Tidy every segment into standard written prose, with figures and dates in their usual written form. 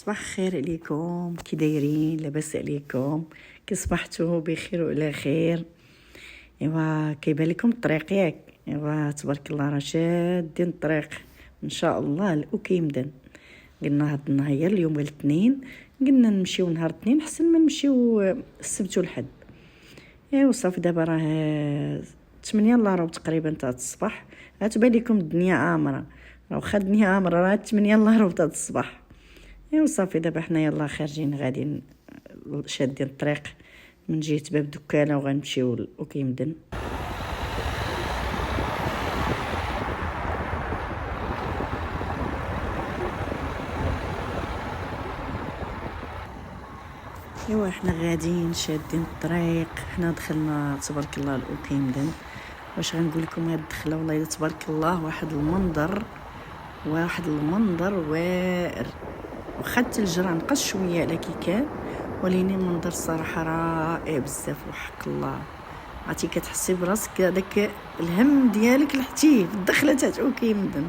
صباح الخير عليكم، كي دايرين؟ لاباس عليكم؟ كي صبحتوا بخير وعلى خير؟ ايوا كيبان لكم الطريق ياك؟ ايوا تبارك الله راه شادين الطريق ان شاء الله لأكيمدن. قلنا هاد النهار اليوم الاثنين، قلنا نمشيو نهار الاثنين حسن ما نمشيو السبت والحد. ايوا صافي دابا راه 8 الا ربع تقريبا تاع الصباح. غتبان لكم الدنيا امره، راه واخا الدنيا امره راه 8 الا ربع تاع الصباح. ايوا صافي دابا حنا يلا خارجين غاديين شادين الطريق من جهه باب دكانه وغنمشيو لأكيمدن. ايوا حنا غاديين شادين الطريق، حنا دخلنا تبارك الله لأكيمدن. واش غنقول لكم هاد الدخله والله الا تبارك الله واحد المنظر واعر. واخا الثلج راه نقص شويه على كي كان، ولكن المنظر الصراحه رائع بزاف وحق الله. عرفتي كتحسي براسك داك الهم ديالك لحتيه في الدخله تاع أكيمدن.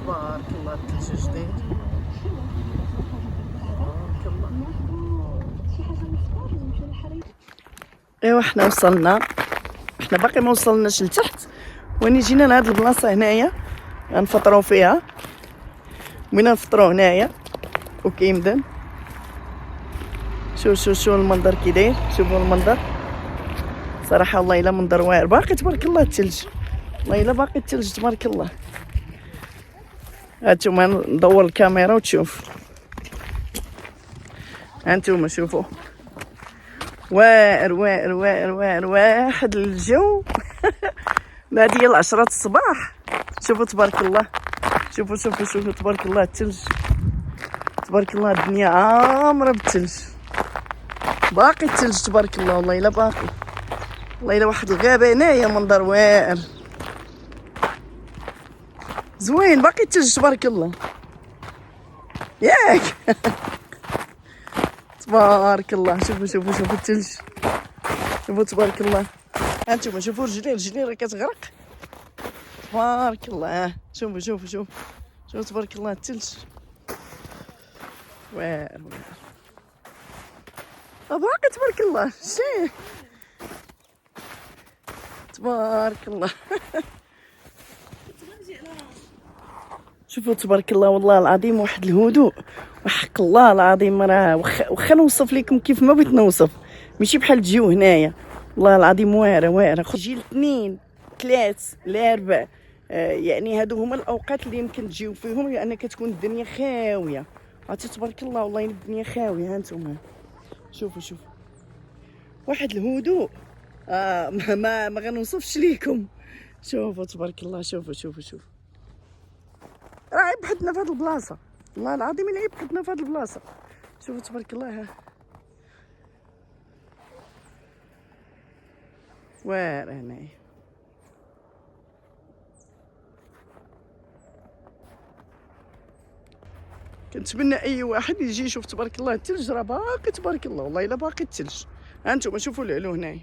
تبارك الله الثلج جديد، تبارك الله. ايوا حنا وصلنا، حنا باقي ما وصلناش لتحت، وني جينا لهاد البلاصه هنايا غنفطروا فيها. وين نفطروا هنايا أكيمدن. شو المنظر كي داير، شوفوا المنظر صراحه والله الا منظر واعر. باقي تبارك الله الثلج، والله الا باقي الثلج تبارك الله. هانتوما ندور الكاميرا وتشوف، هانتوما شوفوا واعر واعر واعر واعر واحد الجو. هادي هي العشرة الصباح. شوفوا تبارك الله، شوفوا تبارك الله الثلج، تبارك الله الدنيا عامرة بالثلج. باقي الثلج تبارك الله، والله الا باقي، والله الا واحد الغابة هنايا منظر واعر زوين. باقي الثلج تبارك الله ياك. تبارك الله شوفوا الثلج، شوفوا تبارك الله. هانتوما شوفوا رجلي راه كتغرق تبارك الله. شوفوا تبارك الله الثلج واعر. باقي تبارك الله شي تبارك الله. شوفوا تبارك الله والله العظيم واحد الهدوء وحق الله العظيم. راه واخا نوصف لكم كيف ما بغيت نوصف، ماشي بحال تجيو هنايا والله العظيم واعره. تجي الاثنين ثلاث الاربع، يعني هادو هما الاوقات اللي يمكن تجيو فيهم، لان كتكون الدنيا خاويه. عرفتي تبارك الله والله الدنيا خاويه. هانتوما شوفوا واحد الهدوء ما غنوصفش ليكم. شوفوا تبارك الله، شوفوا راه بحدنا في هاد البلاصه، والله العظيم الا بحدنا في هاد البلاصه. شوفوا تبارك الله واعر هنايا. كنتمنى اي واحد يجي يشوف تبارك الله الثلج، راه باقي تبارك الله والله الا باقي الثلج. هانتوما شوفوا العلو هنايا.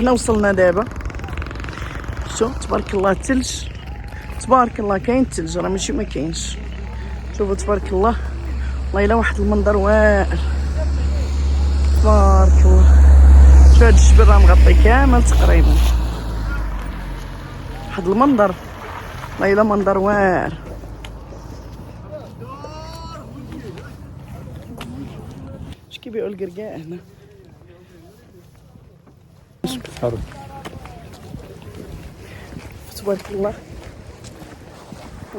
حنا وصلنا دابا. شوف تبارك الله الثلج، تبارك الله كاين الثلج راه ماشي ما كاينش. شوفوا تبارك الله، والله الا واحد المنظر واعر تبارك الله. شوف هاد الجبل راه مغطي كامل تقريبا، واحد المنظر والله الا منظر واعر. اش كيبيعوا الكركاع هنا؟ حرب تبارك الله.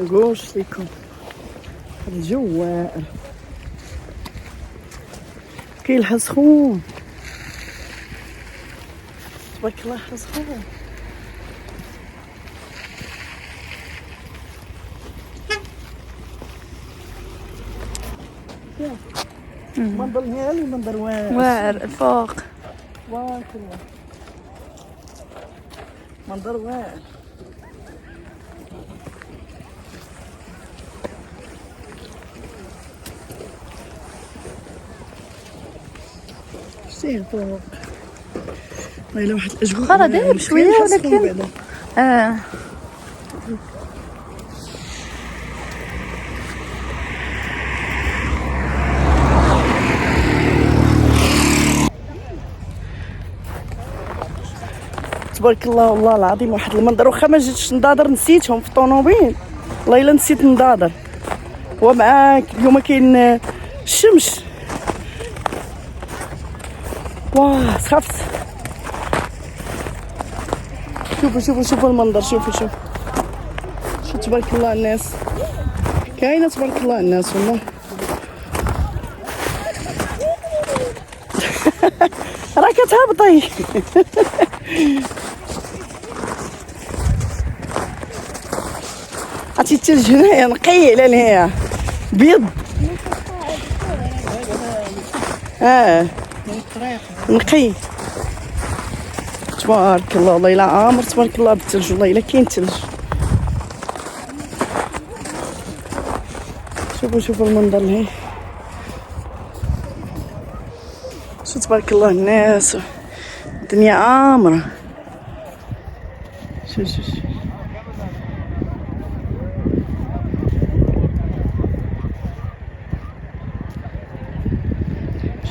نقولش لكم هاد الجو واعر، كاين الحسخون تبارك الله. حسخون منظر نهائي، منظر واعر الفوق. تبارك الله منظر واعر. شتي فوق والله واحد الاجواء خرا داير شويه ولكن تبارك الله. والله العظيم واحد المنظر، واخا ما جيتش نضادر نسيتهم في الطوموبيل، والله الا نسيت نضادر. ومعاك اليوم كاين الشمس، واه خفت. شوفوا المنظر، شوفوا تبارك الله الناس كاينه، تبارك الله الناس والله. راه كتهبطي. عرفتي الثلج هنايا نقي على لهيا بيض. نقي تبارك الله. والله الا عامر تبارك الله بالثلج، والله الا كاين ثلج. شوفوا المنظر لهي. شو تبارك الله الناس، الدنيا عامرة. شوف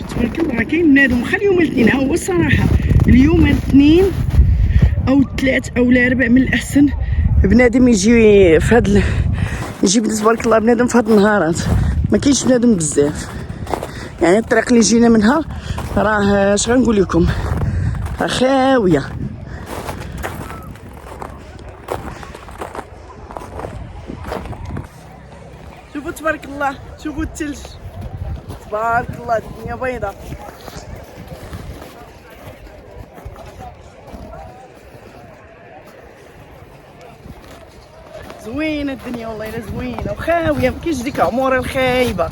تبارك الله. كاين بنادم واخا اليوم الاثنين، ها هو الصراحة اليوم الاثنين او الثلاث او الاربع من الاحسن بنادم يجي في هاد يجي تبارك الله بنادم في هاد النهارات. ما كاينش بنادم بزاف، يعني الطريق اللي جينا منها راه اش غنقول لكم راه خاويه. شوفوا تبارك الله، شوفوا الثلج تبارك الله. الدنيا بيضة. زوينه الدنيا والله الا زوينه وخاويه، ما كاينش ديك عموره الخايبه.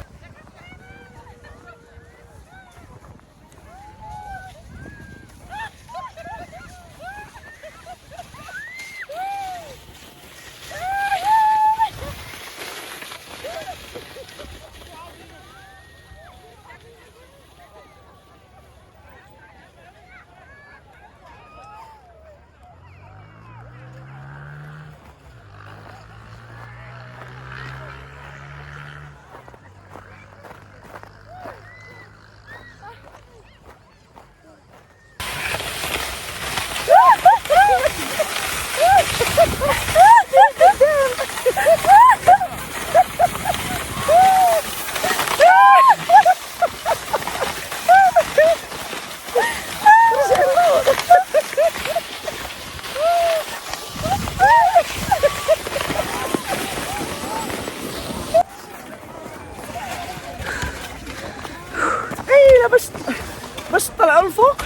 باش تطلعوا الفوق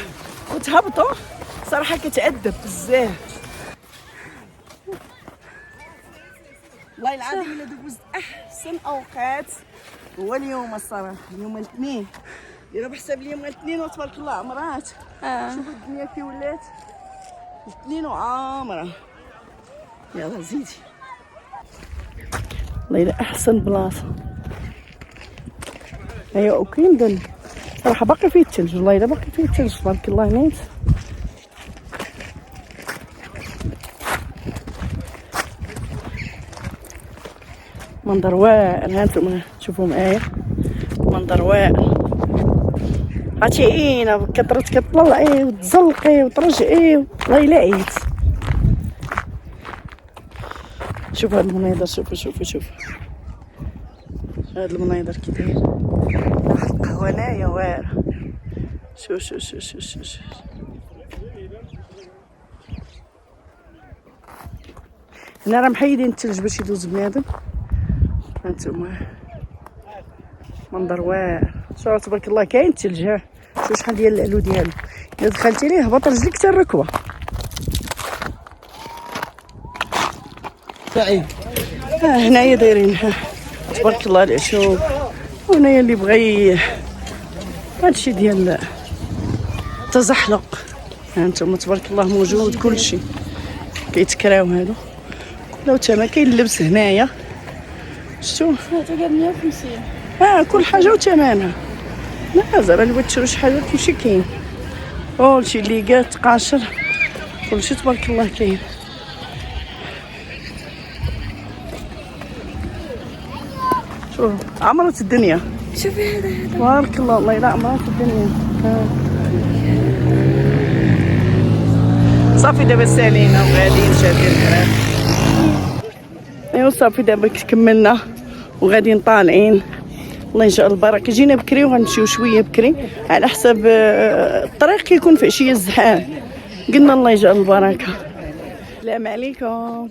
وتهبطوا صراحه كتعذب بزاف. والله العظيم الا دوزت احسن اوقات هو اليوم الصراحه، اليوم الاثنين. ديروا بحساب اليوم الاثنين وتبارك الله عمرات. شوفوا الدنيا كي ولات الاثنين وعامره. يلا زيدي. والله الا احسن بلاصه. ايوا وكاين صراحه باقي فيه الثلج، والله الا باقي فيه الثلج تبارك الله نيت. منظر واعر. هانتوما شوفوا معايا منظر واعر. عتيقينا كتطلعي وتزلقي وترجعي والله الا عييت. شوفوا هاد المناظر. شوفوا هاد المناظر كي داير. واحد القهوه هنايا واعره. شوف هنا راه محيدين الثلج باش يدوز بنادم. هانتوما منظر واعر. شوف تبارك الله كاين الثلج. ها شوف شحال ديال العلو ديالو. الا دخلتي ليه هبط رجليك حتى الركبه. سعيد هنايا دايرين تبارك الله العشوب. وهنايا اللي بغى هادشي ديال التزحلق. هانتوما تبارك الله موجود كلشي. كيتكراو هادو كله تما. كاين اللبس هنايا شتو هذا 150. كل حاجه وثمنها. لا زعما اللي بغيت تشري شي حاجه كلشي كاين. كلشي ليغات قاشر كلشي تبارك الله كاين. شوف عمرت الدنيا. شوفي هذا تبارك الله والله لا عمرت الدنيا. صافي دابا سالينا وغاديين شادين الكراف. ايوا صافي دابا كملنا وغاديين طالعين. الله يجعل البركه. جينا بكري وغنمشيو شويه بكري على حساب الطريق كيكون في عشيه الزحام. قلنا الله يجعل البركه. السلام عليكم.